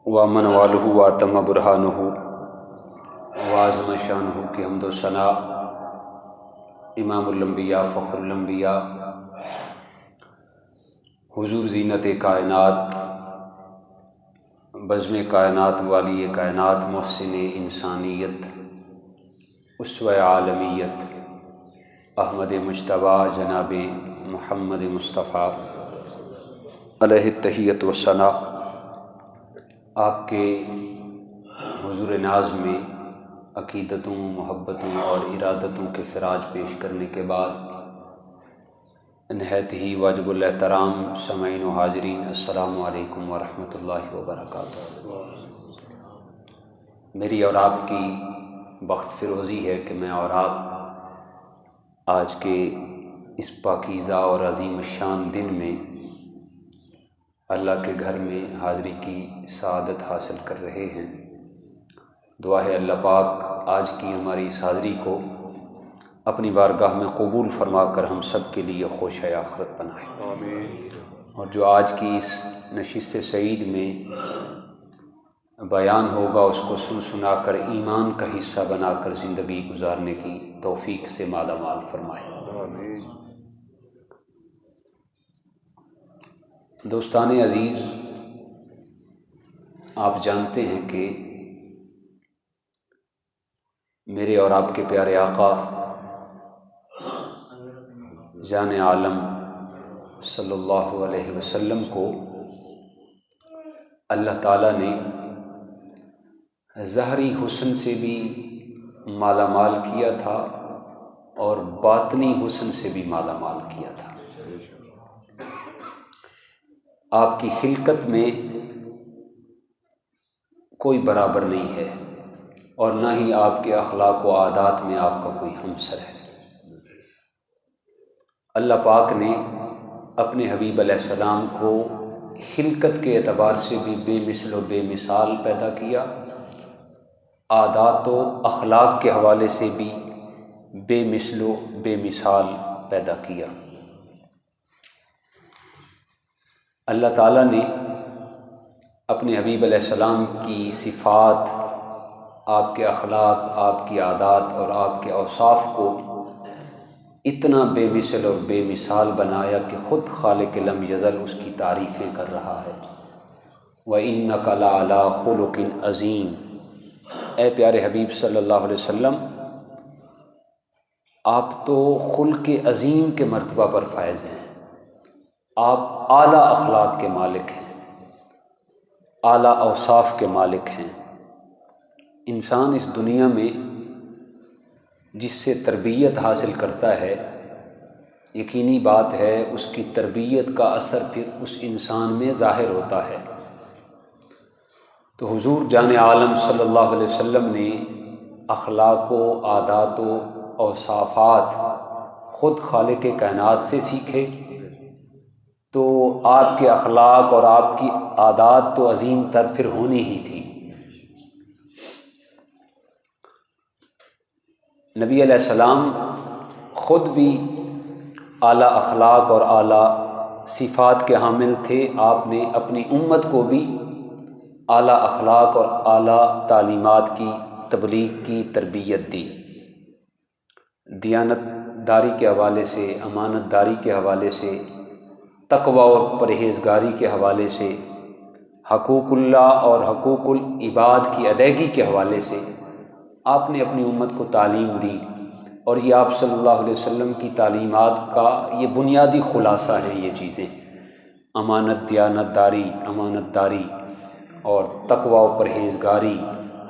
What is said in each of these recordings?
وامن والہ واتم برہانہ وعظم شانہ کی حمد و ثنا امام الانبیاء فخر الانبیاء حضور زینت کائنات بزم کائنات والی کائنات محسن انسانیت اسوہ عالمیت احمد مجتبیٰ جناب محمد مصطفیٰ علیہ التحیۃ والثناء، آپ کے حضور ناز میں عقیدتوں، محبتوں اور ارادتوں کے خراج پیش کرنے کے بعد نہایت ہی واجب الاحترام سامعین و حاضرین، السلام علیکم ورحمۃ اللہ وبرکاتہ۔ میری اور آپ کی بخت فروزی ہے کہ میں اور آپ آج کے اس پاکیزہ اور عظیم الشان دن میں اللہ کے گھر میں حاضری کی سعادت حاصل کر رہے ہیں۔ دعا ہے اللہ پاک آج کی ہماری اس حاضری کو اپنی بارگاہ میں قبول فرما کر ہم سب کے لیے خوش آخرت بنائے، آمین۔ اور جو آج کی اس نشست سعید میں بیان ہوگا اس کو سنا کر ایمان کا حصہ بنا کر زندگی گزارنے کی توفیق سے مالا مال فرمائے، آمین۔ دوستان عزیز، آپ جانتے ہیں کہ میرے اور آپ کے پیارے آقا جان عالم صلی اللہ علیہ وسلم کو اللہ تعالیٰ نے ظاہری حسن سے بھی مالا مال کیا تھا اور باطنی حسن سے بھی مالا مال کیا تھا۔ آپ کی خلقت میں کوئی برابر نہیں ہے اور نہ ہی آپ کے اخلاق و عادات میں آپ کا کوئی ہمسر ہے۔ اللہ پاک نے اپنے حبیب علیہ السلام کو خلقت کے اعتبار سے بھی بے مثل و بے مثال پیدا کیا، عادات و اخلاق کے حوالے سے بھی بے مثل و بے مثال پیدا کیا۔ اللہ تعالیٰ نے اپنے حبیب علیہ السلام کی صفات، آپ کے اخلاق، آپ کی عادات اور آپ کے اوصاف کو اتنا بے مثل اور بے مثال بنایا کہ خود خالق لم یزل اس کی تعریفیں کر رہا ہے۔ وَإِنَّكَ لَعَلَىٰ خُلُقٍ عَظِيمٍ، اے پیارے حبیب صلی اللہ علیہ وسلم، آپ تو خلق عظیم کے مرتبہ پر فائز ہیں، آپ اعلیٰ اخلاق کے مالک ہیں، اعلیٰ اوصاف کے مالک ہیں۔ انسان اس دنیا میں جس سے تربیت حاصل کرتا ہے، یقینی بات ہے اس کی تربیت کا اثر پھر اس انسان میں ظاہر ہوتا ہے۔ تو حضور جان عالم صلی اللہ علیہ وسلم نے اخلاق و عادات و اوصافات خود خالق کائنات سے سیکھے، تو آپ کے اخلاق اور آپ کی عادات تو عظیم تر پھر ہونی ہی تھی۔ نبی علیہ السلام خود بھی اعلیٰ اخلاق اور اعلیٰ صفات کے حامل تھے، آپ نے اپنی امت کو بھی اعلیٰ اخلاق اور اعلیٰ تعلیمات کی تبلیغ کی تربیت دی۔ دیانت داری کے حوالے سے، امانت داری کے حوالے سے، تقوی اور پرہیزگاری کے حوالے سے، حقوق اللہ اور حقوق العباد کی ادائیگی کے حوالے سے آپ نے اپنی امت کو تعلیم دی، اور یہ آپ صلی اللہ علیہ وسلم کی تعلیمات کا یہ بنیادی خلاصہ ہے۔ یہ چیزیں امانت، دیانت داری اور تقوی و پرہیزگاری،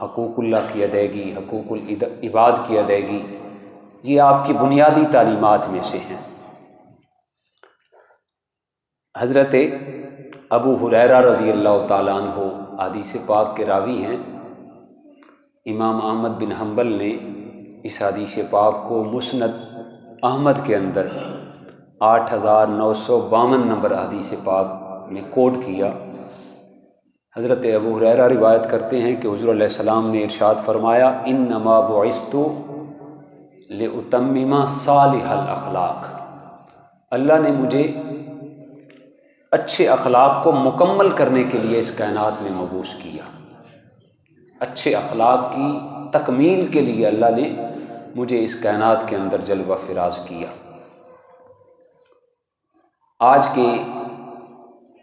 حقوق اللہ کی ادائیگی، حقوق العباد کی ادائیگی، یہ آپ کی بنیادی تعلیمات میں سے ہیں۔ حضرت ابو ہریرہ رضی اللہ تعالیٰ عنہ حدیث پاک کے راوی ہیں۔ امام احمد بن حنبل نے اس حدیث پاک کو مسند احمد کے اندر 8952 نمبر حدیث پاک میں کوٹ کیا۔ حضرت ابو ہریرہ روایت کرتے ہیں کہ حضور علیہ السلام نے ارشاد فرمایا، انما بعثت لأتمم صالح الاخلاق، اللہ نے مجھے اچھے اخلاق کو مکمل کرنے کے لیے اس کائنات میں مبعوث کیا۔ اچھے اخلاق کی تکمیل کے لیے اللہ نے مجھے اس کائنات کے اندر جلوہ فراز کیا۔ آج کے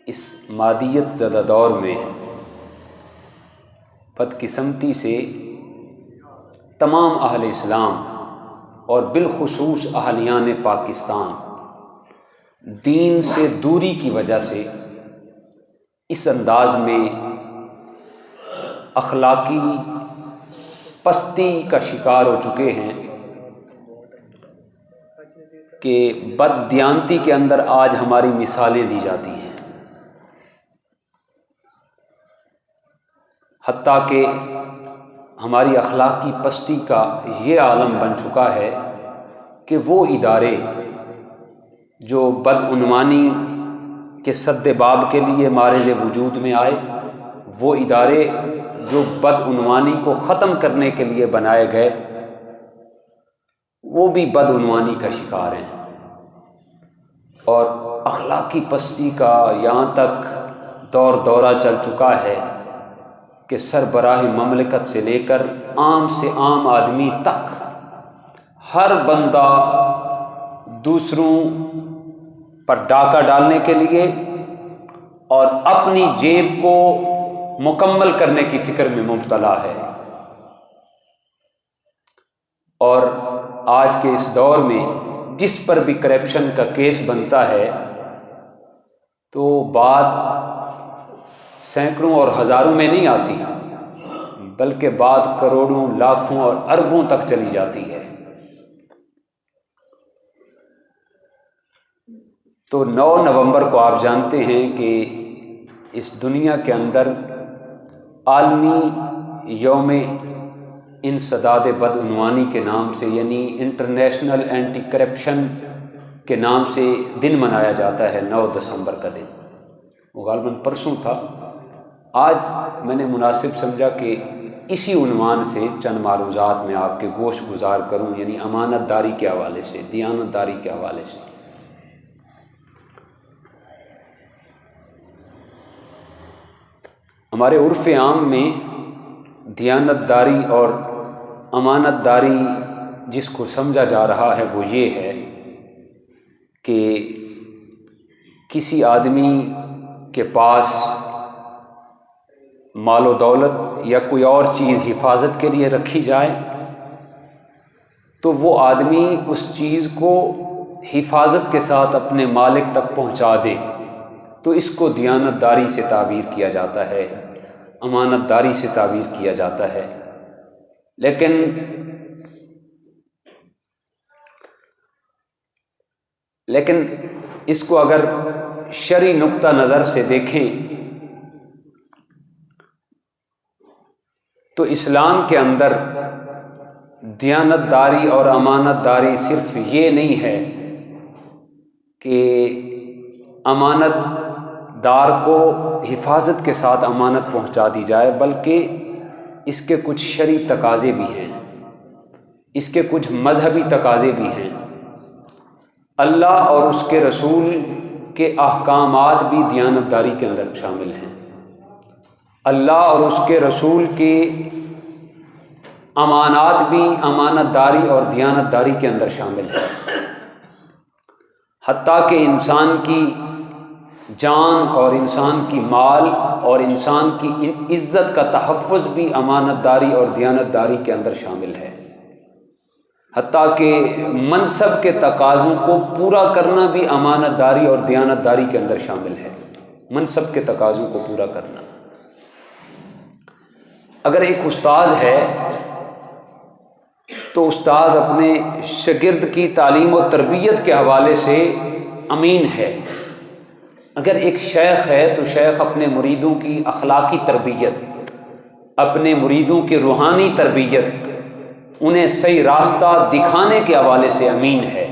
اس مادیت زدہ دور میں بدقسمتی سے تمام اہل اسلام اور بالخصوص اہلیان پاکستان دین سے دوری کی وجہ سے اس انداز میں اخلاقی پستی کا شکار ہو چکے ہیں کہ بددیانتی کے اندر آج ہماری مثالیں دی جاتی ہیں، حتیٰ کہ ہماری اخلاقی پستی کا یہ عالم بن چکا ہے کہ وہ ادارے جو بدعنوانی کے سد باب کے لیے مارز وجود میں آئے، وہ ادارے جو بدعنوانی کو ختم کرنے کے لیے بنائے گئے، وہ بھی بدعنوانی کا شکار ہیں۔ اور اخلاقی پستی کا یہاں تک دور دورہ چل چکا ہے کہ سربراہ مملکت سے لے کر عام سے عام آدمی تک ہر بندہ دوسروں پر ڈاکہ ڈالنے کے لیے اور اپنی جیب کو مکمل کرنے کی فکر میں مبتلا ہے۔ اور آج کے اس دور میں جس پر بھی کرپشن کا کیس بنتا ہے تو بات سینکڑوں اور ہزاروں میں نہیں آتی، بلکہ بات کروڑوں، لاکھوں اور اربوں تک چلی جاتی ہے۔ تو 9 نومبر کو آپ جانتے ہیں کہ اس دنیا کے اندر عالمی یوم انسداد بدعنوانی کے نام سے، یعنی انٹرنیشنل اینٹی کرپشن کے نام سے دن منایا جاتا ہے، 9 دسمبر کا دن۔ وہ غالباً پرسوں تھا۔ آج میں نے مناسب سمجھا کہ اسی عنوان سے چند معروضات میں آپ کے گوش گزار کروں، یعنی امانت داری کے حوالے سے، دیانت داری کے حوالے سے۔ ہمارے عرف عام میں دیانت داری اور امانت داری جس کو سمجھا جا رہا ہے وہ یہ ہے کہ کسی آدمی کے پاس مال و دولت یا کوئی اور چیز حفاظت کے لیے رکھی جائے تو وہ آدمی اس چیز کو حفاظت کے ساتھ اپنے مالک تک پہنچا دے، تو اس کو دیانت داری سے تعبیر کیا جاتا ہے، امانت داری سے تعبیر کیا جاتا ہے۔ لیکن اس کو اگر شرعی نقطہ نظر سے دیکھیں تو اسلام کے اندر دیانت داری اور امانت داری صرف یہ نہیں ہے کہ امانت دار کو حفاظت کے ساتھ امانت پہنچا دی جائے، بلکہ اس کے کچھ شرعی تقاضے بھی ہیں، اس کے کچھ مذہبی تقاضے بھی ہیں۔ اللہ اور اس کے رسول کے احکامات بھی دیانت داری کے اندر شامل ہیں۔ اللہ اور اس کے رسول کے امانات بھی امانت داری اور دیانت داری کے اندر شامل ہیں، حتیٰ کہ انسان کی جان اور انسان کی مال اور انسان کی عزت کا تحفظ بھی امانت داری اور دیانت داری کے اندر شامل ہے، حتیٰ کہ منصب کے تقاضوں کو پورا کرنا بھی امانت داری اور دیانت داری کے اندر شامل ہے۔ منصب کے تقاضوں کو پورا کرنا، اگر ایک استاد ہے تو استاد اپنے شاگرد کی تعلیم و تربیت کے حوالے سے امین ہے، اگر ایک شیخ ہے تو شیخ اپنے مریدوں کی اخلاقی تربیت، اپنے مریدوں کی روحانی تربیت، انہیں صحیح راستہ دکھانے کے حوالے سے امین ہے۔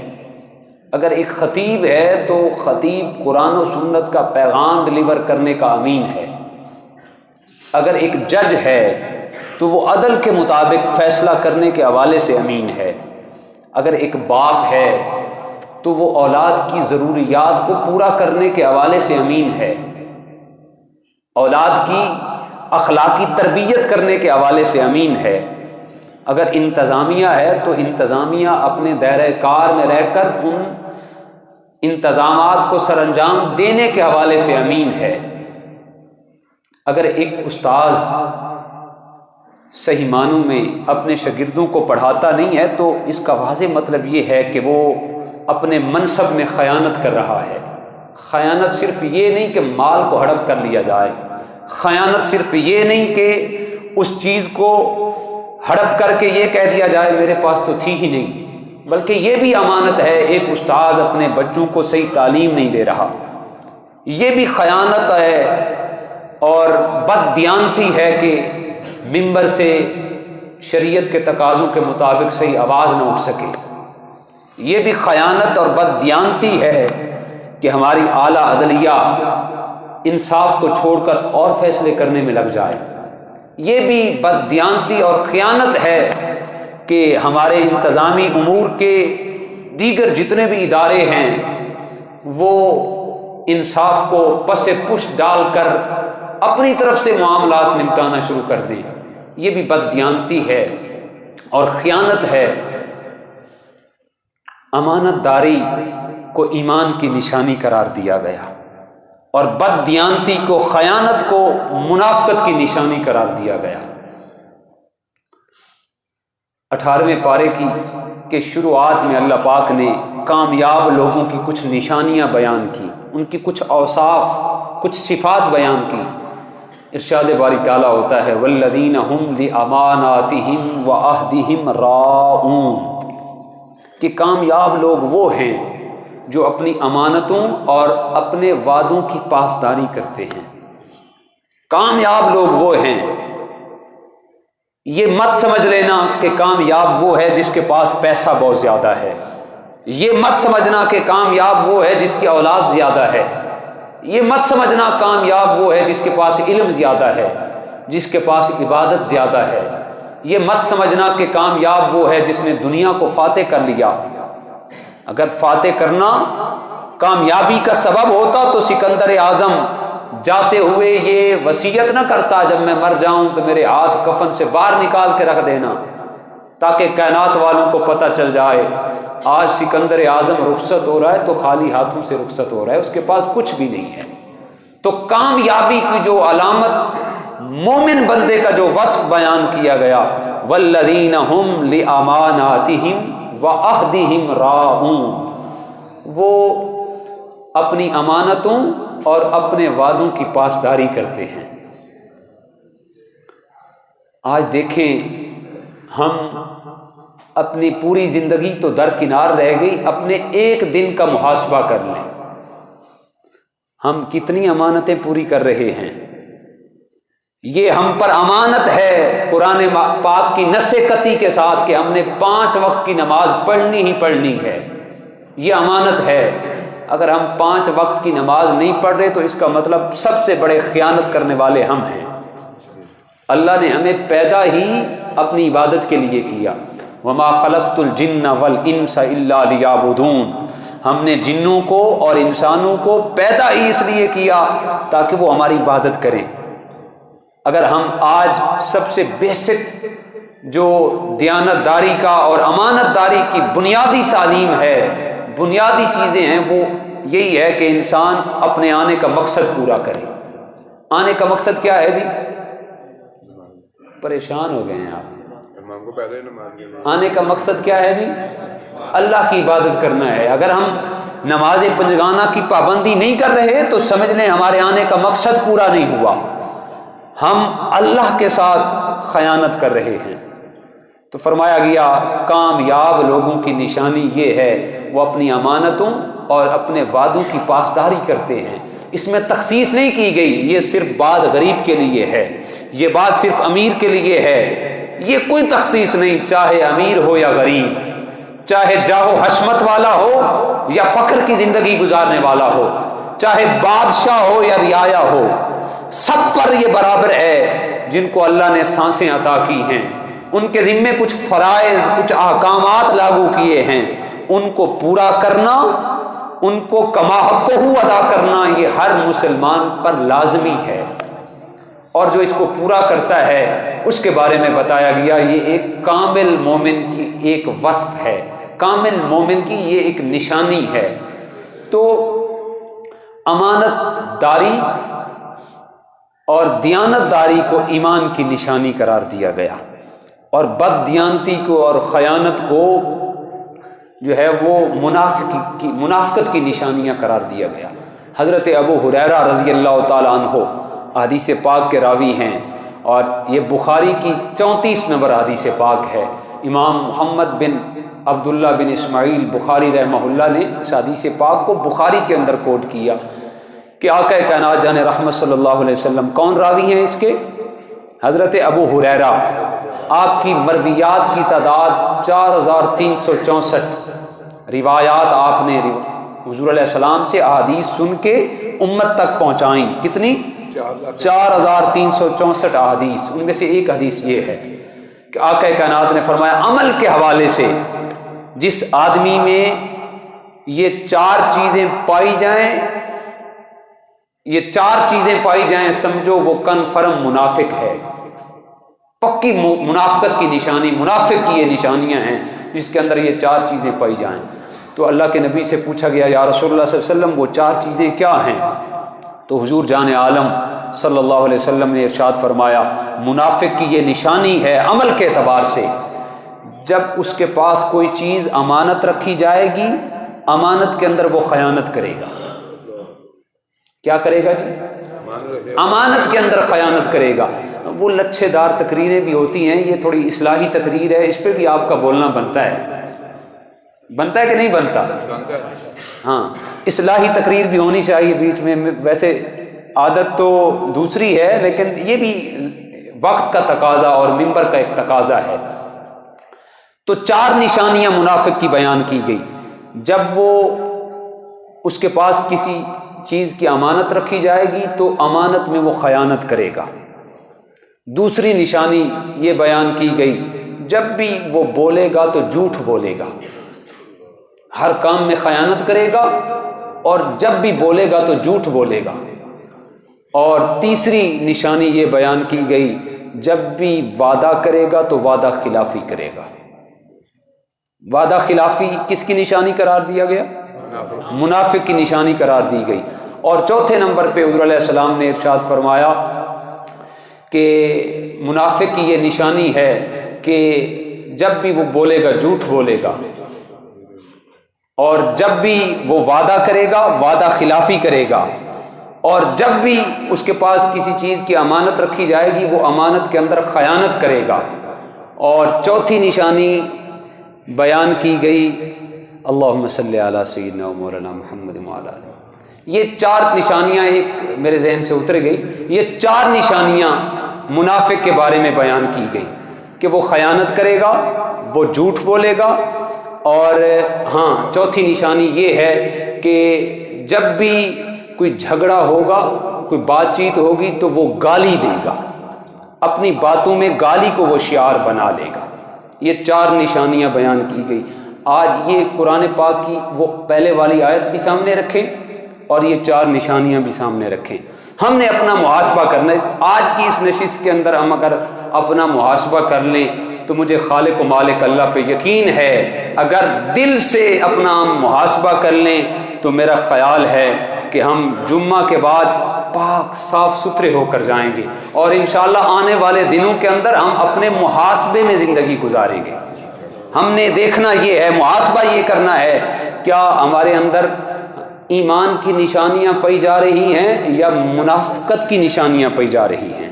اگر ایک خطیب ہے تو خطیب قرآن و سنت کا پیغام ڈلیور کرنے کا امین ہے۔ اگر ایک جج ہے تو وہ عدل کے مطابق فیصلہ کرنے کے حوالے سے امین ہے۔ اگر ایک باپ ہے تو وہ اولاد کی ضروریات کو پورا کرنے کے حوالے سے امین ہے، اولاد کی اخلاقی تربیت کرنے کے حوالے سے امین ہے۔ اگر انتظامیہ ہے تو انتظامیہ اپنے دائرۂ کار میں رہ کر ان انتظامات کو سر انجام دینے کے حوالے سے امین ہے۔ اگر ایک استاذ صحیح معنوں میں اپنے شاگردوں کو پڑھاتا نہیں ہے تو اس کا واضح مطلب یہ ہے کہ وہ اپنے منصب میں خیانت کر رہا ہے۔ خیانت صرف یہ نہیں کہ مال کو ہڑپ کر لیا جائے، خیانت صرف یہ نہیں کہ اس چیز کو ہڑپ کر کے یہ کہہ دیا جائے میرے پاس تو تھی ہی نہیں، بلکہ یہ بھی امانت ہے ایک استاذ اپنے بچوں کو صحیح تعلیم نہیں دے رہا، یہ بھی خیانت ہے اور بددیانتی ہے کہ ممبر سے شریعت کے تقاضوں کے مطابق صحیح آواز نہ اٹھ سکے، یہ بھی خیانت اور بددیانتی ہے کہ ہماری اعلیٰ عدلیہ انصاف کو چھوڑ کر اور فیصلے کرنے میں لگ جائے، یہ بھی بددیانتی اور خیانت ہے کہ ہمارے انتظامی امور کے دیگر جتنے بھی ادارے ہیں وہ انصاف کو پس پش ڈال کر اپنی طرف سے معاملات نمٹانا شروع کر دیں، یہ بھی بددیانتی ہے اور خیانت ہے۔ امانت داری کو ایمان کی نشانی قرار دیا گیا اور بددیانتی کو، خیانت کو منافقت کی نشانی قرار دیا گیا۔ 18ویں پارے کی شروعات میں اللہ پاک نے کامیاب لوگوں کی کچھ نشانیاں بیان کی، ان کی کچھ اوصاف، کچھ صفات بیان کی۔ ارشاد باری تعالیٰ ہوتا ہے والذین هم لاماناتہم وعہدہم راعون، کہ کامیاب لوگ وہ ہیں جو اپنی امانتوں اور اپنے وعدوں کی پاسداری کرتے ہیں۔ کامیاب لوگ وہ ہیں، یہ مت سمجھ لینا کہ کامیاب وہ ہے جس کے پاس پیسہ بہت زیادہ ہے، یہ مت سمجھنا کہ کامیاب وہ ہے جس کی اولاد زیادہ ہے، یہ مت سمجھنا کامیاب وہ ہے جس کے پاس علم زیادہ ہے، جس کے پاس عبادت زیادہ ہے، یہ مت سمجھنا کہ کامیاب وہ ہے جس نے دنیا کو فاتح کر لیا۔ اگر فاتح کرنا کامیابی کا سبب ہوتا تو سکندر اعظم جاتے ہوئے یہ وصیت نہ کرتا جب میں مر جاؤں تو میرے ہاتھ کفن سے باہر نکال کے رکھ دینا تاکہ کائنات والوں کو پتہ چل جائے آج سکندر اعظم رخصت ہو رہا ہے تو خالی ہاتھوں سے رخصت ہو رہا ہے، اس کے پاس کچھ بھی نہیں ہے۔ تو کامیابی کی جو علامت، مومن بندے کا جو وصف بیان کیا گیا والذین هم لاماناتہم وعہدہم راعون، وہ اپنی امانتوں اور اپنے وعدوں کی پاسداری کرتے ہیں۔ آج دیکھیں ہم اپنی پوری زندگی تو درکنار رہ گئی، اپنے ایک دن کا محاسبہ کر لیں، ہم کتنی امانتیں پوری کر رہے ہیں۔ یہ ہم پر امانت ہے قرآن پاک کی نص قطعی کے ساتھ کہ ہم نے 5 وقت کی نماز پڑھنی ہی پڑھنی ہے، یہ امانت ہے۔ اگر ہم 5 وقت کی نماز نہیں پڑھ رہے تو اس کا مطلب سب سے بڑے خیانت کرنے والے ہم ہیں۔ اللہ نے ہمیں پیدا ہی اپنی عبادت کے لیے کیا، وما خلقت الجن والانس الا لیعبدون، ہم نے جنوں کو اور انسانوں کو پیدا ہی اس لیے کیا تاکہ وہ ہماری عبادت کریں۔ اگر ہم آج سب سے بیسک جو دیانت داری کا اور امانت داری کی بنیادی تعلیم ہے، بنیادی چیزیں ہیں، وہ یہی ہے کہ انسان اپنے آنے کا مقصد پورا کرے۔ آنے کا مقصد کیا ہے جی؟ پریشان ہو گئے ہیں آپ؟ آنے کا مقصد کیا ہے جی؟ اللہ کی عبادت کرنا ہے۔ اگر ہم نماز پنجگانہ کی پابندی نہیں کر رہے تو سمجھ لیں ہمارے آنے کا مقصد پورا نہیں ہوا، ہم اللہ کے ساتھ خیانت کر رہے ہیں۔ تو فرمایا گیا کامیاب لوگوں کی نشانی یہ ہے وہ اپنی امانتوں اور اپنے وعدوں کی پاسداری کرتے ہیں۔ اس میں تخصیص نہیں کی گئی، یہ صرف بات غریب کے لیے ہے، یہ بات صرف امیر کے لیے ہے، یہ کوئی تخصیص نہیں، چاہے امیر ہو یا غریب، چاہے جاہ و حشمت والا ہو یا فقر کی زندگی گزارنے والا ہو، چاہے بادشاہ ہو یا رعایا ہو، سب پر یہ برابر ہے۔ جن کو اللہ نے سانسیں عطا کی ہیں، ان کے ذمے کچھ فرائض، کچھ احکامات لاگو کیے ہیں، ان کو پورا کرنا، ان کو کما حقہ ادا کرنا، یہ ہر مسلمان پر لازمی ہے، اور جو اس کو پورا کرتا ہے اس کے بارے میں بتایا گیا یہ ایک کامل مومن کی ایک وصف ہے، کامل مومن کی یہ ایک نشانی ہے۔ تو امانت داری اور دیانت داری کو ایمان کی نشانی قرار دیا گیا، اور بد دیانتی کو اور خیانت کو جو ہے وہ منافقت کی نشانیاں قرار دیا گیا۔ حضرت ابو ہریرہ رضی اللہ تعالیٰ عنہ حدیث پاک کے راوی ہیں، اور یہ بخاری کی 34 نمبر حدیث پاک ہے۔ امام محمد بن عبداللہ بن اسماعیل بخاری رحمہ اللہ نے اس حدیث پاک کو بخاری کے اندر کوٹ کیا کہ آقا کائنات جان رحمت صلی اللہ علیہ وسلم کون راوی ہیں اس کے؟ حضرت ابو ہریرہ۔ آپ کی مرویات کی تعداد 4364 روایات آپ نے حضور علیہ السلام سے احادیث سن کے امت تک پہنچائیں۔ کتنی؟ 4364 احادیث۔ ان میں سے ایک حدیث یہ ہے کہ آقا کائنات نے فرمایا عمل کے حوالے سے جس آدمی میں یہ 4 چیزیں پائی جائیں، یہ 4 چیزیں پائی جائیں، سمجھو وہ کنفرم منافق ہے، پکی منافقت کی نشانی، منافق کی یہ نشانیاں ہیں جس کے اندر یہ 4 چیزیں پائی جائیں۔ تو اللہ کے نبی سے پوچھا گیا یا رسول اللہ صلی اللہ علیہ وسلم وہ 4 چیزیں کیا ہیں؟ تو حضور جان عالم صلی اللہ علیہ وسلم نے ارشاد فرمایا منافق کی یہ نشانی ہے عمل کے اعتبار سے، جب اس کے پاس کوئی چیز امانت رکھی جائے گی، امانت کے اندر وہ خیانت کرے گا۔ کیا کرے گا جی؟ امانت کے اندر خیانت کرے گا۔ وہ لچھے دار تقریریں بھی ہوتی ہیں، یہ تھوڑی اصلاحی تقریر ہے، اس پہ بھی آپ کا بولنا بنتا ہے، بنتا ہے کہ نہیں بنتا؟ ہاں، اصلاحی تقریر بھی ہونی چاہیے بیچ میں۔ ویسے عادت تو دوسری ہے، لیکن یہ بھی وقت کا تقاضا اور منبر کا ایک تقاضا ہے۔ تو 4 نشانیاں منافق کی بیان کی گئی۔ جب وہ اس کے پاس کسی چیز کی امانت رکھی جائے گی تو امانت میں وہ خیانت کرے گا۔ دوسری نشانی یہ بیان کی گئی جب بھی وہ بولے گا تو جھوٹ بولے گا، ہر کام میں خیانت کرے گا، اور جب بھی بولے گا تو جھوٹ بولے گا۔ اور تیسری نشانی یہ بیان کی گئی جب بھی وعدہ کرے گا تو وعدہ خلافی کرے گا۔ وعدہ خلافی کس کی نشانی قرار دیا گیا؟ منافق کی نشانی قرار دی گئی۔ اور چوتھے نمبر پہ حضور علیہ السلام نے ارشاد فرمایا کہ منافق کی یہ نشانی ہے کہ جب بھی وہ بولے گا جھوٹ بولے گا، اور جب بھی وہ وعدہ کرے گا وعدہ خلافی کرے گا، اور جب بھی اس کے پاس کسی چیز کی امانت رکھی جائے گی وہ امانت کے اندر خیانت کرے گا۔ اور چوتھی نشانی بیان کی گئی اللہم صلی علی سیدنا و مولانا محمد وعلی آلہ۔ یہ 4 نشانیاں ایک میرے ذہن سے اتر گئی، یہ 4 نشانیاں منافق کے بارے میں بیان کی گئی کہ وہ خیانت کرے گا، وہ جھوٹ بولے گا، اور ہاں چوتھی نشانی یہ ہے کہ جب بھی کوئی جھگڑا ہوگا، کوئی بات چیت ہوگی تو وہ گالی دے گا، اپنی باتوں میں گالی کو وہ شعار بنا لے گا۔ یہ 4 نشانیاں بیان کی گئی۔ آج یہ قرآن پاک کی وہ پہلے والی آیت بھی سامنے رکھیں اور یہ 4 نشانیاں بھی سامنے رکھیں۔ ہم نے اپنا محاسبہ کرنا ہے۔ آج کی اس نشست کے اندر ہم اگر اپنا محاسبہ کر لیں تو مجھے خالق و مالک اللہ پہ یقین ہے، اگر دل سے اپنا ہم محاسبہ کر لیں تو میرا خیال ہے کہ ہم جمعہ کے بعد پاک صاف ستھرے ہو کر جائیں گے، اور انشاءاللہ آنے والے دنوں کے اندر ہم اپنے محاسبے میں زندگی گزاریں گے۔ ہم نے دیکھنا یہ ہے، محاسبہ یہ کرنا ہے، کیا ہمارے اندر ایمان کی نشانیاں پائی جا رہی ہیں یا منافقت کی نشانیاں پائی جا رہی ہیں۔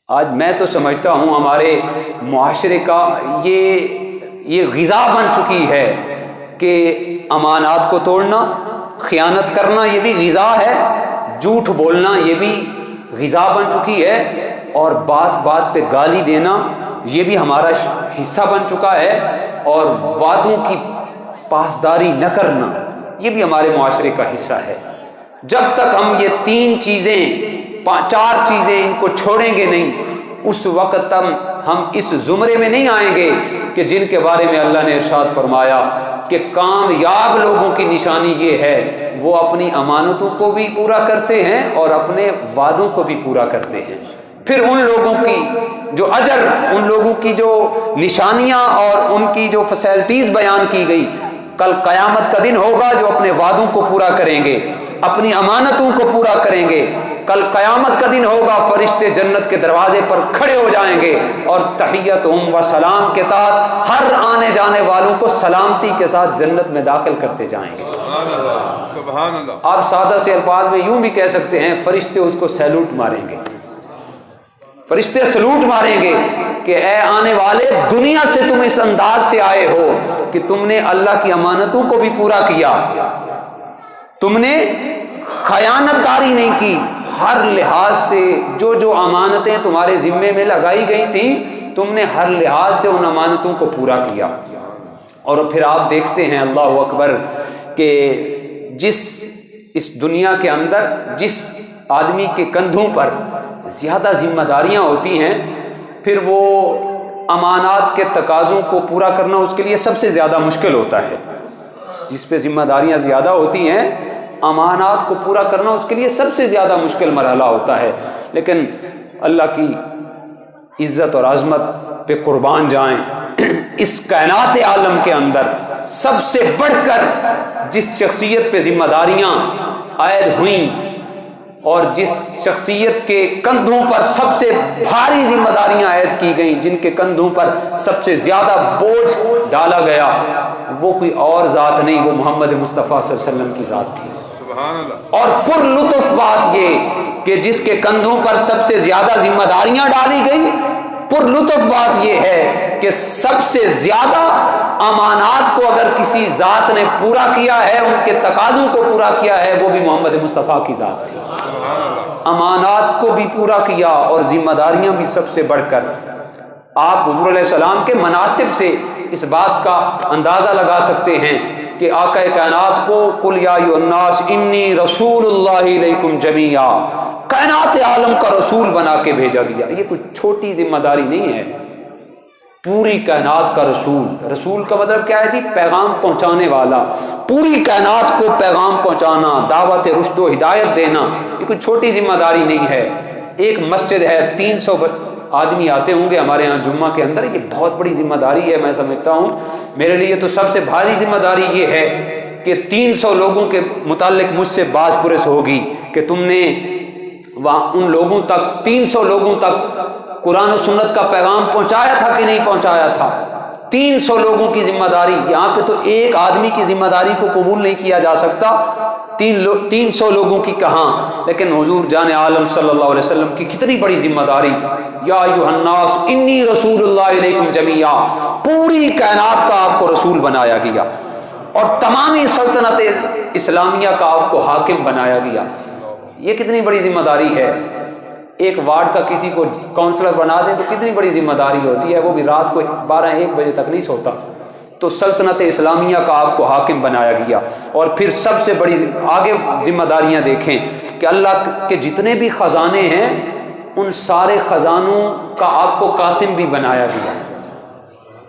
آج میں تو سمجھتا ہوں ہمارے معاشرے کا یہ غذا بن چکی ہے کہ امانات کو توڑنا، خیانت کرنا یہ بھی غذا ہے، جھوٹ بولنا یہ بھی غذا بن چکی ہے، اور بات بات پہ گالی دینا یہ بھی ہمارا حصہ بن چکا ہے، اور وعدوں کی پاسداری نہ کرنا یہ بھی ہمارے معاشرے کا حصہ ہے۔ جب تک ہم یہ 3 چیزیں 4 چیزیں ان کو چھوڑیں گے نہیں، اس وقت تک ہم اس زمرے میں نہیں آئیں گے کہ جن کے بارے میں اللہ نے ارشاد فرمایا کہ کامیاب لوگوں کی نشانی یہ ہے وہ اپنی امانتوں کو بھی پورا کرتے ہیں اور اپنے وعدوں کو بھی پورا کرتے ہیں۔ پھر ان لوگوں کی جو اجر، ان لوگوں کی جو نشانیاں اور ان کی جو فیسلٹیز بیان کی گئی، کل قیامت کا دن ہوگا جو اپنے وعدوں کو پورا کریں گے، اپنی امانتوں کو پورا کریں گے۔ کل قیامت کا دن ہوگا، فرشتے جنت کے دروازے پر کھڑے ہو جائیں گے اور تحیتہم و سلام کے تحت ہر آنے جانے والوں کو سلامتی کے ساتھ جنت میں داخل کرتے جائیں گے۔ سبحان اللہ۔ آپ سادہ سے الفاظ میں یوں بھی کہہ سکتے ہیں، فرشتے اس کو سیلوٹ ماریں گے، فرشتے سلوٹ ماریں گے کہ اے آنے والے، دنیا سے تم اس انداز سے آئے ہو کہ تم نے اللہ کی امانتوں کو بھی پورا کیا، تم نے خیانت داری نہیں کی، ہر لحاظ سے جو امانتیں تمہارے ذمے میں لگائی گئی تھیں تم نے ہر لحاظ سے ان امانتوں کو پورا کیا۔ اور پھر آپ دیکھتے ہیں اللہ اکبر کہ اس دنیا کے اندر جس آدمی کے کندھوں پر زیادہ ذمہ داریاں ہوتی ہیں، پھر وہ امانات کے تقاضوں کو پورا کرنا اس کے لیے سب سے زیادہ مشکل ہوتا ہے۔ جس پہ ذمہ داریاں زیادہ ہوتی ہیں، امانات کو پورا کرنا اس کے لیے سب سے زیادہ مشکل مرحلہ ہوتا ہے۔ لیکن اللہ کی عزت اور عظمت پہ قربان جائیں، اس کائنات عالم کے اندر سب سے بڑھ کر جس شخصیت پہ ذمہ داریاں عائد ہوئیں اور جس شخصیت کے کندھوں پر سب سے بھاری ذمہ داریاں عائد کی گئیں، جن کے کندھوں پر سب سے زیادہ بوجھ ڈالا گیا، وہ کوئی اور ذات نہیں، وہ محمد مصطفیٰ صلی اللہ علیہ وسلم کی ذات تھی۔ سبحان اللہ۔ اور پر لطف بات یہ کہ جس کے کندھوں پر سب سے زیادہ ذمہ داریاں ڈالی گئی، پر لطف بات یہ ہے کہ سب سے زیادہ امانات کو اگر کسی ذات نے پورا کیا ہے، ان کے تقاضوں کو پورا کیا ہے، وہ بھی محمد مصطفیٰ کی ذات تھی۔ امانات کو بھی پورا کیا اور ذمہ داریاں بھی سب سے بڑھ کر۔ آپ حضور علیہ السلام کے مناسب سے اس بات کا اندازہ لگا سکتے ہیں کہ آقا کائنات کو قل یا ایھا الناس انی رسول اللہ الیکم جمیعا، کائنات عالم کا رسول بنا کے بھیجا گیا۔ یہ کوئی چھوٹی ذمہ داری نہیں ہے، پوری کائنات کا رسول۔ رسول کا مطلب کیا ہے جی؟ پیغام پہنچانے والا، پوری کائنات کو پیغام پہنچانا، دعوت رشد و ہدایت دینا، یہ کوئی چھوٹی ذمہ داری نہیں ہے۔ ایک مسجد ہے، 300 آدمی آتے ہوں گے ہمارے ہاں جمعہ کے اندر، یہ بہت بڑی ذمہ داری ہے۔ میں سمجھتا ہوں میرے لیے تو سب سے بھاری ذمہ داری یہ ہے کہ 300 لوگوں کے متعلق مجھ سے باز پرس ہوگی کہ تم نے وہاں ان لوگوں تک، 300 لوگوں تک قرآن و سنت کا پیغام پہنچایا تھا کہ نہیں پہنچایا تھا۔ 300 لوگوں کی ذمہ داری، یہاں پہ تو ایک آدمی کی ذمہ داری کو قبول نہیں کیا جا سکتا، 300 لوگوں کی کہاں، لیکن حضور جان عالم صلی اللہ علیہ وسلم کی کتنی بڑی ذمہ داری۔ یا ایھا الناس انی رسول اللہ الیکم جمیعا، پوری کائنات کا آپ کو رسول بنایا گیا اور تمامی سلطنت اسلامیہ کا آپ کو حاکم بنایا گیا۔ یہ کتنی بڑی ذمہ داری ہے۔ ایک وارڈ کا کسی کو کونسلر بنا دیں تو کتنی بڑی ذمہ داری ہوتی ہے، وہ بھی رات کو 12-1 بجے تک نہیں سوتا۔ تو سلطنت اسلامیہ کا آپ کو حاکم بنایا گیا۔ اور پھر سب سے بڑی آگے ذمہ داریاں دیکھیں کہ اللہ کے جتنے بھی خزانے ہیں ان سارے خزانوں کا آپ کو قاسم بھی بنایا گیا،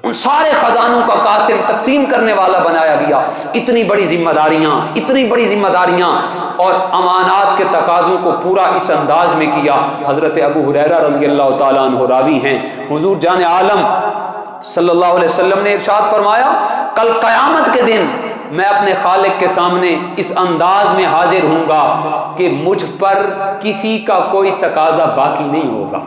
ان سارے خزانوں کا قاسم، تقسیم کرنے والا بنایا گیا۔ اتنی بڑی ذمہ داریاں، اتنی بڑی ذمہ داریاں، اور امانات کے تقاضوں کو پورا اس انداز میں کیا۔ حضرت ابو ہریرہ رضی اللہ تعالیٰ عنہ راوی ہیں، حضور جان عالم صلی اللہ علیہ وسلم نے ارشاد فرمایا، کل قیامت کے دن میں اپنے خالق کے سامنے اس انداز میں حاضر ہوں گا کہ مجھ پر کسی کا کوئی تقاضا باقی نہیں ہوگا۔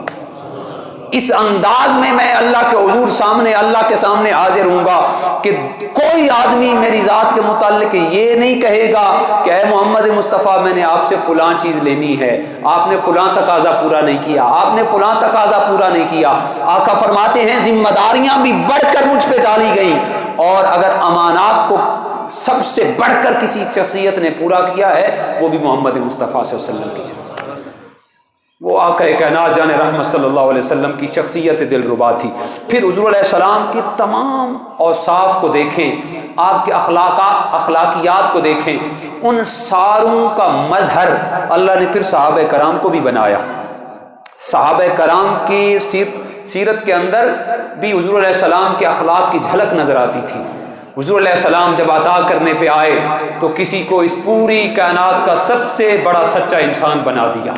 اس انداز میں اللہ کے حضور سامنے، اللہ کے سامنے حاضر ہوں گا کہ کوئی آدمی میری ذات کے متعلق یہ نہیں کہے گا کہ اے محمد مصطفیٰ میں نے آپ سے فلاں چیز لینی ہے، آپ نے فلاں تقاضا پورا نہیں کیا، آپ نے فلاں تقاضا پورا نہیں کیا۔ آقا فرماتے ہیں ذمہ داریاں بھی بڑھ کر مجھ پہ ڈالی گئیں، اور اگر امانات کو سب سے بڑھ کر کسی شخصیت نے پورا کیا ہے وہ بھی محمد مصطفیٰ صلی اللہ علیہ وسلم کی شخصیت، وہ آقا کائنات جان رحمت صلی اللہ علیہ وسلم کی شخصیت دلربا تھی۔ پھر حضور علیہ السلام کی تمام اوصاف کو دیکھیں، آپ کے اخلاقیات کو دیکھیں، ان ساروں کا مظہر اللہ نے پھر صحابہ کرام کو بھی بنایا۔ صحابہ کرام کی سیرت کے اندر بھی حضور علیہ السلام کے اخلاق کی جھلک نظر آتی تھی۔ حضور علیہ السلام جب عطا کرنے پہ آئے تو کسی کو اس پوری کائنات کا سب سے بڑا سچا انسان بنا دیا۔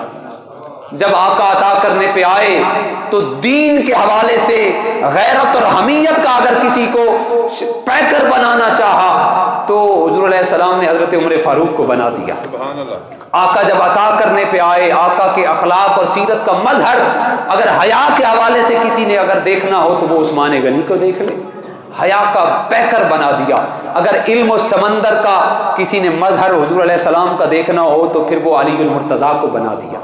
جب آقا عطا کرنے پہ آئے تو دین کے حوالے سے غیرت اور حمیت کا اگر کسی کو پیکر بنانا چاہا تو حضور علیہ السلام نے حضرت عمر فاروق کو بنا دیا۔ سبحان اللہ۔ آقا جب عطا کرنے پہ آئے، آقا کے اخلاق اور سیرت کا مظہر اگر حیا کے حوالے سے کسی نے اگر دیکھنا ہو تو وہ عثمان غنی کو دیکھ لے، حیا کا پیکر بنا دیا۔ اگر علم و سمندر کا کسی نے مظہر حضور علیہ السلام کا دیکھنا ہو تو پھر وہ علی المرتضیٰ کو بنا دیا۔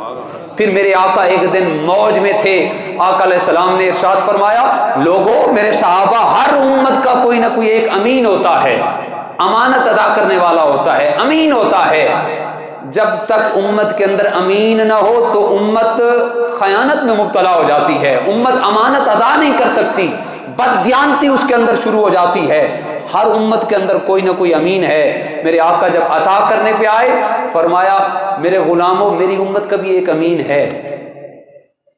پھر میرے آقا ایک دن موج میں تھے، آقا علیہ السلام نے ارشاد فرمایا، لوگوں میرے صحابہ، ہر امت کا کوئی نہ کوئی ایک امین ہوتا ہے، امانت ادا کرنے والا ہوتا ہے، امین ہوتا ہے۔ جب تک امت کے اندر امین نہ ہو تو امت خیانت میں مبتلا ہو جاتی ہے، امت امانت ادا نہیں کر سکتی، بددیانتی اس کے اندر شروع ہو جاتی ہے۔ ہر امت کے اندر کوئی نہ کوئی امین ہے۔ میرے آقا جب عطا کرنے پہ آئے فرمایا، میرے غلاموں میری امت کا بھی ایک امین ہے،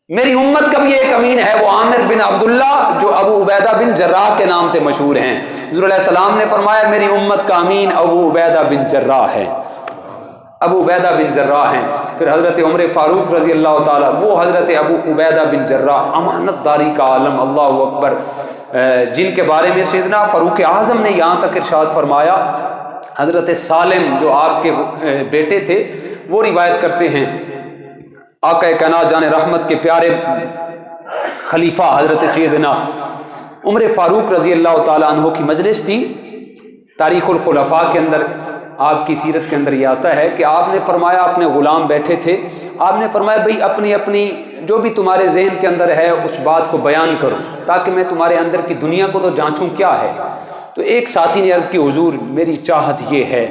میری امت کا بھی ایک امین ہے، وہ عامر بن عبداللہ جو ابو عبیدہ بن جراح کے نام سے مشہور ہیں۔ حضور علیہ السلام نے فرمایا میری امت کا امین ابو عبیدہ بن جراح ہے، ابو عبیدہ بن جراح ہیں۔ پھر حضرت عمر فاروق رضی اللہ تعالیٰ، وہ حضرت ابو عبیدہ بن جراح امانت داری کا عالم، اللہ اکبر، جن کے بارے میں سیدنا فاروق اعظم نے یہاں تک ارشاد فرمایا، حضرت سالم جو آپ کے بیٹے تھے وہ روایت کرتے ہیں، آقا کائنات جان رحمت کے پیارے خلیفہ حضرت سیدنا عمر فاروق رضی اللہ تعالیٰ عنہ کی مجلس تھی۔ تاریخ الخلفاء کے اندر آپ کی سیرت کے اندر یہ آتا ہے کہ آپ نے فرمایا، اپنے غلام بیٹھے تھے، آپ نے فرمایا بھئی اپنی اپنی جو بھی تمہارے ذہن کے اندر ہے اس بات کو بیان کرو تاکہ میں تمہارے اندر کی دنیا کو تو جانچوں کیا ہے۔ تو ایک ساتھی نے عرض کی، حضور میری چاہت یہ ہے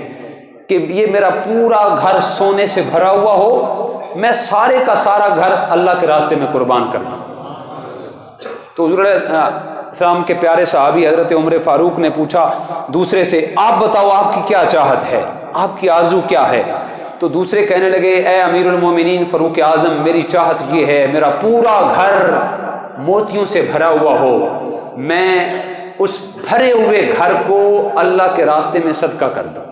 کہ یہ میرا پورا گھر سونے سے بھرا ہوا ہو، میں سارے کا سارا گھر اللہ کے راستے میں قربان کر دوں۔ تو حضور علیہ السلام کے پیارے صحابی حضرت عمر فاروق نے پوچھا دوسرے سے، آپ بتاؤ آپ کی کیا چاہت ہے، آپ کی آرزو کیا ہے؟ تو دوسرے کہنے لگے، اے امیر المومنین فاروق اعظم، میری چاہت یہ ہے میرا پورا گھر موتیوں سے بھرا ہوا ہو، میں اس بھرے ہوئے گھر کو اللہ کے راستے میں صدقہ کر دوں،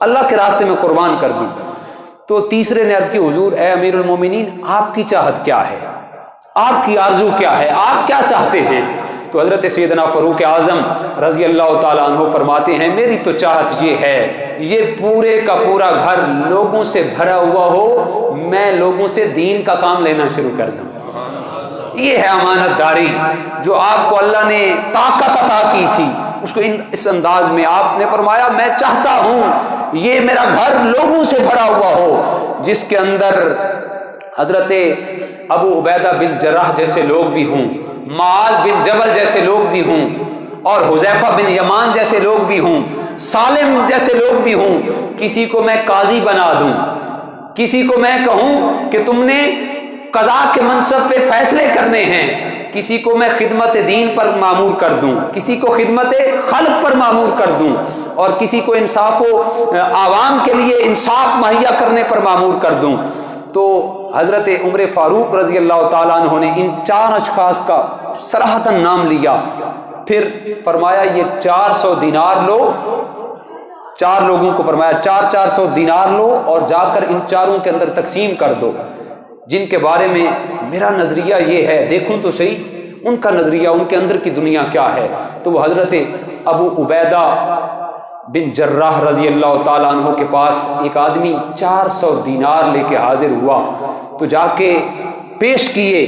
اللہ کے راستے میں قربان کر دوں۔ تو تیسرے نے عرض کی، حضور اے امیر المومنین آپ کی چاہت کیا ہے، آپ کی آرزو کیا ہے، آپ کیا چاہتے ہیں؟ تو حضرت سیدنا فاروق اعظم رضی اللہ تعالیٰ عنہ فرماتے ہیں، میری تو چاہت یہ ہے یہ پورے کا پورا گھر لوگوں سے بھرا ہوا ہو، میں لوگوں سے دین کا کام لینا شروع کر دوں۔ یہ ہے امانت داری جو آپ کو اللہ نے طاقت عطا کی تھی، اس کو اس انداز میں آپ نے فرمایا، میں چاہتا ہوں یہ میرا گھر لوگوں سے بھرا ہوا ہو جس کے اندر حضرت ابو عبیدہ بن جراح جیسے لوگ بھی ہوں، معاذ بن جبل جیسے لوگ بھی ہوں، اور حذیفہ بن یمان جیسے لوگ بھی ہوں، سالم جیسے لوگ بھی ہوں۔ کسی کو میں قاضی بنا دوں، کسی کو میں کہوں کہ تم نے قضاء کے منصب پہ فیصلے کرنے ہیں، کسی کو میں خدمت دین پر معمور کر دوں، کسی کو خدمت خلق پر معمور کر دوں، اور کسی کو انصاف و عوام کے لیے انصاف مہیا کرنے پر معمور کر دوں۔ تو حضرت عمر فاروق رضی اللہ تعالیٰ عنہ نے ان 4 اشخاص کا صراحتاً نام لیا، پھر فرمایا یہ 400 دینار لو، 4 لوگوں کو فرمایا 400 دینار لو اور جا کر ان چاروں کے اندر تقسیم کر دو، جن کے بارے میں میرا نظریہ یہ ہے، دیکھوں تو صحیح ان کا نظریہ، ان کے اندر کی دنیا کیا ہے۔ تو وہ حضرت ابو عبیدہ بن جراح رضی اللہ تعالیٰ عنہ کے پاس ایک آدمی 400 دینار لے کے حاضر ہوا، تو جا کے پیش کیے،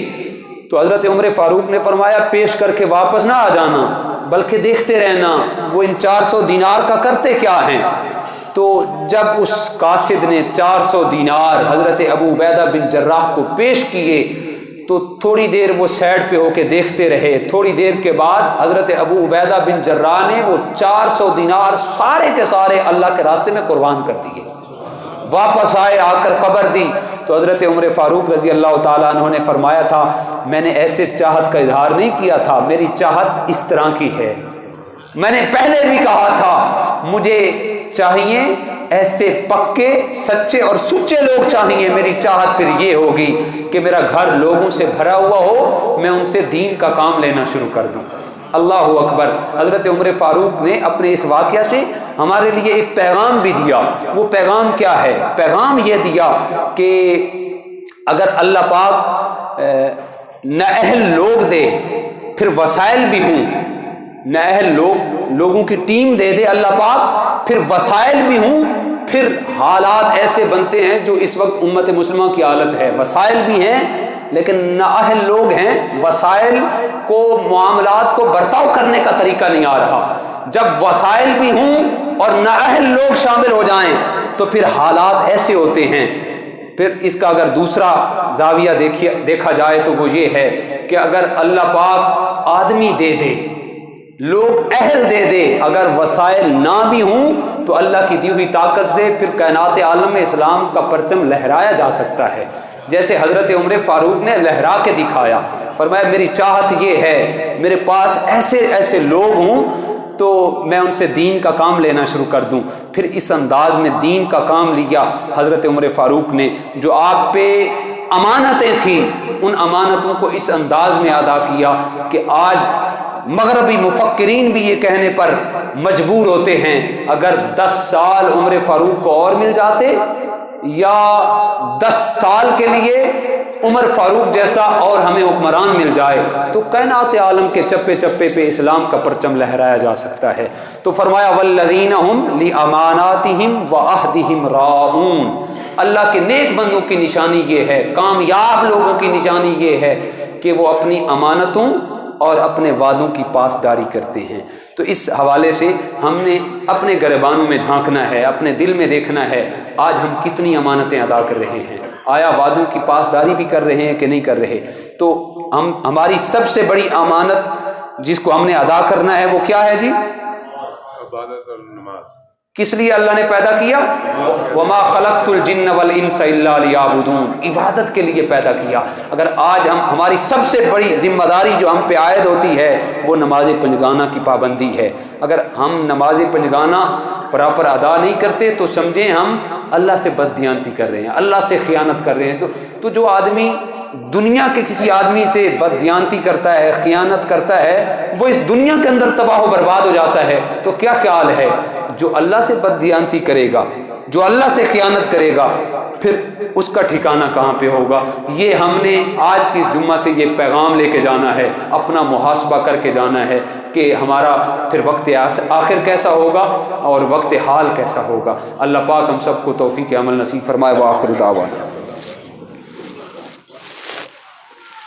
تو حضرت عمر فاروق نے فرمایا پیش کر کے واپس نہ آ جانا بلکہ دیکھتے رہنا وہ ان 400 دینار کا کرتے کیا ہیں۔ تو جب اس قاصد نے 400 دینار حضرت ابو عبیدہ بن جراح کو پیش کیے تو تھوڑی دیر وہ سائڈ پہ ہو کے دیکھتے رہے، تھوڑی دیر کے بعد حضرت ابو عبیدہ بن جراح نے وہ 400 دینار سارے کے سارے اللہ کے راستے میں قربان کر دیے۔ واپس آئے، آ کر خبر دی تو حضرت عمر فاروق رضی اللہ تعالیٰ عنہ نے فرمایا تھا، میں نے ایسے چاہت کا اظہار نہیں کیا تھا، میری چاہت اس طرح کی ہے، میں نے پہلے بھی کہا تھا مجھے چاہیے ایسے پکے سچے اور سچے لوگ چاہیے، میری چاہت پھر یہ ہوگی کہ میرا گھر لوگوں سے بھرا ہوا ہو، میں ان سے دین کا کام لینا شروع کر دوں۔ اللہ اکبر۔ حضرت عمر فاروق نے اپنے اس واقعہ سے ہمارے لیے ایک پیغام بھی دیا۔ وہ پیغام کیا ہے؟ پیغام یہ دیا کہ اگر اللہ پاک نااہل لوگ دے، پھر وسائل بھی ہوں، نااہل لوگوں کی ٹیم دے دے اللہ پاک، پھر وسائل بھی ہوں، پھر حالات ایسے بنتے ہیں جو اس وقت امت مسلمہ کی حالت ہے، وسائل بھی ہیں لیکن نااہل لوگ ہیں، وسائل کو، معاملات کو برتاؤ کرنے کا طریقہ نہیں آ رہا۔ جب وسائل بھی ہوں اور نااہل لوگ شامل ہو جائیں تو پھر حالات ایسے ہوتے ہیں۔ پھر اس کا اگر دوسرا زاویہ دیکھا جائے تو وہ یہ ہے کہ اگر اللہ پاک آدمی دے دے، لوگ اہل دے دے، اگر وسائل نہ بھی ہوں تو اللہ کی دی ہوئی طاقت سے پھر کائنات عالم میں اسلام کا پرچم لہرایا جا سکتا ہے، جیسے حضرت عمر فاروق نے لہرا کے دکھایا۔ فرمایا میری چاہت یہ ہے میرے پاس ایسے ایسے لوگ ہوں تو میں ان سے دین کا کام لینا شروع کر دوں۔ پھر اس انداز میں دین کا کام لیا حضرت عمر فاروق نے، جو آپ پہ امانتیں تھیں ان امانتوں کو اس انداز میں ادا کیا کہ آج مغربی مفکرین بھی یہ کہنے پر مجبور ہوتے ہیں اگر 10 سال عمر فاروق کو اور مل جاتے یا 10 سال کے لیے عمر فاروق جیسا اور ہمیں حکمران مل جائے تو کائنات عالم کے چپے چپے پہ اسلام کا پرچم لہرایا جا سکتا ہے۔ تو فرمایا والذین ہم لاماناتہم وعہدہم راعون، اللہ کے نیک بندوں کی نشانی یہ ہے، کامیاب لوگوں کی نشانی یہ ہے کہ وہ اپنی امانتوں اور اپنے وعدوں کی پاسداری کرتے ہیں۔ تو اس حوالے سے ہم نے اپنے گریبانوں میں جھانکنا ہے، اپنے دل میں دیکھنا ہے آج ہم کتنی امانتیں ادا کر رہے ہیں، آیا وعدوں کی پاسداری بھی کر رہے ہیں کہ نہیں کر رہے۔ تو ہماری سب سے بڑی امانت جس کو ہم نے ادا کرنا ہے وہ کیا ہے جی؟ عبادت اور نماز۔ کس لیے اللہ نے پیدا کیا؟ وما خلقت الجن والانس الا لیعبدون، عبادت کے لیے پیدا کیا۔ اگر آج ہماری سب سے بڑی ذمہ داری جو ہم پہ عائد ہوتی ہے وہ نماز پنجگانہ کی پابندی ہے، اگر ہم نماز پنجگانہ پراپر ادا نہیں کرتے تو سمجھیں ہم اللہ سے بددیانتی کر رہے ہیں، اللہ سے خیانت کر رہے ہیں۔ تو جو آدمی دنیا کے کسی آدمی سے بددیانتی کرتا ہے، خیانت کرتا ہے، وہ اس دنیا کے اندر تباہ و برباد ہو جاتا ہے۔ تو کیا خیال ہے جو اللہ سے بددیانتی کرے گا، جو اللہ سے خیانت کرے گا، پھر اس کا ٹھکانہ کہاں پہ ہوگا؟ یہ ہم نے آج کی اس جمعہ سے یہ پیغام لے کے جانا ہے، اپنا محاسبہ کر کے جانا ہے کہ ہمارا پھر وقت آخر کیسا ہوگا اور وقت حال کیسا ہوگا۔ اللہ پاک ہم سب کو توفیق عمل نصیب فرمائے۔ وآخر دعوانا